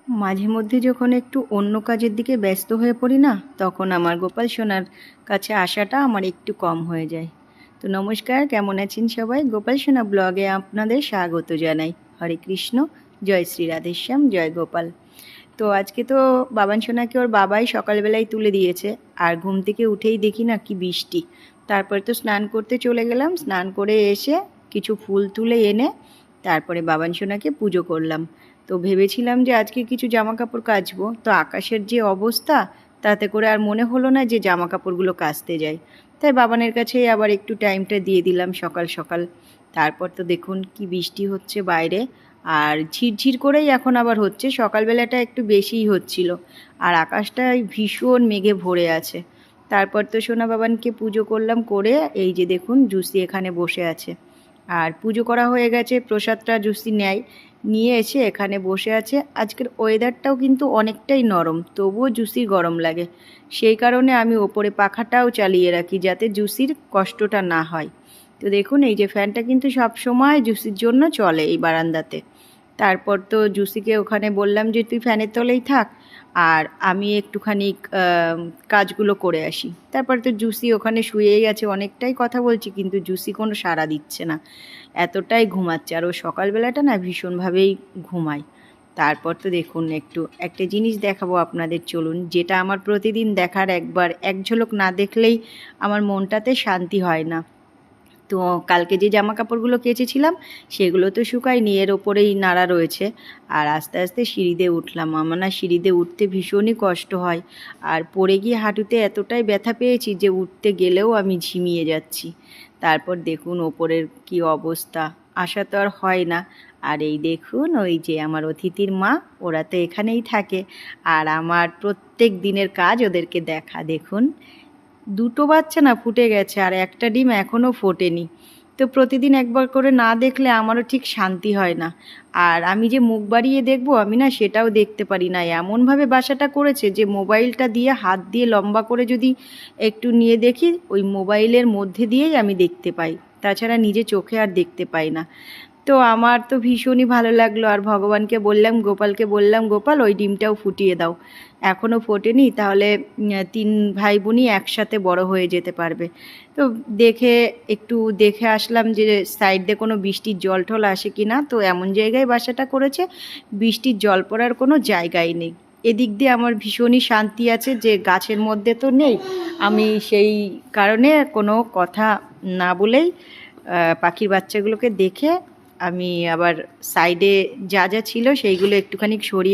মাঝে মধ্যে যখন একটু অন্য কাজের দিকে ব্যস্ত হয়ে পড়ি না, তখন আমার গোপাল সোনার কাছে আসাটা আমার একটু কম হয়ে যায়। তো নমস্কার, কেমন আছেন সবাই? গোপাল সোনা ব্লগে আপনাদের স্বাগত জানাই। হরে কৃষ্ণ, জয় শ্রী রাধেশ্যাম, জয় গোপাল। তো আজকে তো বাবান সোনাকে ওর বাবাই সকালবেলায় তুলে দিয়েছে, আর ঘুম থেকে উঠেই দেখি না কি বৃষ্টি। তারপরে তো স্নান করতে চলে গেলাম, স্নান করে এসে কিছু ফুল তুলে এনে তারপরে বাবান সোনাকে পুজো করলাম। তো ভেবেছিলাম যে আজকে কিছু জামা কাপড় কাচবো, তো আকাশের যে অবস্থা তাতে করে আর মনে হলো না যে জামা কাপড়গুলো কাচতে যাই। তাই বাবানের কাছে আবার একটু টাইমটা দিয়ে দিলাম সকাল সকাল। তারপর তো দেখুন কি বৃষ্টি হচ্ছে বাইরে, আর ঝিরঝির করেই এখন আবার হচ্ছে, সকালবেলাটা একটু বেশিই হচ্ছিল। আর আকাশটা ভীষণ মেঘে ভরে আছে। তারপর তো সোনা বাবানকে পুজো করলাম, করে এই যে দেখুন জুসি এখানে বসে আছে। আর পুজো করা হয়ে গেছে, প্রসাদটা জুসি নেয়, নিয়ে এসে এখানে বসে আছে। আজকের ওয়েদারটাও কিন্তু অনেকটাই নরম, তবুও জুসির গরম লাগে। সেই কারণে আমি ওপরে পাখাটাও চালিয়ে রাখি যাতে জুসির কষ্টটা না হয়। তো দেখুন এই যে ফ্যানটা কিন্তু সব সময় জুসির জন্য চলে এই বারান্দাতে। তারপর তো জুসিকে ওখানে বললাম যে তুই ফ্যানের তলেই থাক, আর আমি একটুখানি কাজগুলো করে আসি। তারপর তো জুসি ওখানে শুয়েই আছে, অনেকটাই কথা বলছি কিন্তু জুসি কোনো সাড়া দিচ্ছে না, এতটাই ঘুমাচ্ছে। আর ও সকালবেলাটা না ভীষণভাবেই ঘুমায়। তারপর তো দেখুন একটা জিনিস দেখাবো আপনাদের, চলুন, যেটা আমার প্রতিদিন দেখার, একবার এক ঝলক না দেখলেই আমার মনটাতে শান্তি হয় না। তো কালকে যে জামা কাপড়গুলো কেচেছিলাম সেগুলো তো শুকায়নি, এর ওপরেই নাড়া রয়েছে। আর আস্তে আস্তে সিঁড়িতে উঠলাম। আমার না সিঁড়িতে উঠতে ভীষণই কষ্ট হয়, আর পড়ে গিয়ে হাঁটুতে এতটাই ব্যথা পেয়েছি যে উঠতে গেলেও আমি ঝিমিয়ে যাচ্ছি। তারপর দেখুন ওপরের কি অবস্থা, আসা তো আর হয় না। আর এই দেখুন ওই যে আমার অতিথির মা, ওরা তো এখানেই থাকে, আর আমার প্রত্যেক দিনের কাজ ওদেরকে দেখা। দেখুন দুটো বাচ্চা না ফুটে গেছে, আর একটা ডিম এখনও ফোটেনি। তো প্রতিদিন একবার করে না দেখলে আমারও ঠিক শান্তি হয় না। আর আমি যে মুখ বাড়িয়ে দেখবো, আমি না সেটাও দেখতে পারি না। এমনভাবে বাসাটা করেছে যে মোবাইলটা দিয়ে হাত দিয়ে লম্বা করে যদি একটু নিয়ে দেখি, ওই মোবাইলের মধ্যে দিয়েই আমি দেখতে পাই, তাছাড়া নিজে চোখে আর দেখতে পাই না। তো আমার তো ভীষণই ভালো লাগলো, আর ভগবানকে বললাম, গোপালকে বললাম, গোপাল ওই ডিমটাও ফুটিয়ে দাও, এখনও ফোটেনি, তাহলে 3 ভাই বোনই একসাথে বড় হয়ে যেতে পারবে। তো একটু দেখে আসলাম যে সাইড দিয়ে কোনো বৃষ্টির জল টল আসে কি না। তো এমন জায়গায় বাসাটা করেছে বৃষ্টির জল পড়ার কোনো জায়গাই নেই। এদিক দিয়ে আমার ভীষণই শান্তি আছে যে গাছের মধ্যে তো নেই, আমি সেই কারণে কোনো কথা না বলেই পাখির বাচ্চাগুলোকে দেখে আমি আবার সাইডে যা যা ছিল সেইগুলো একটুখানি সরিয়ে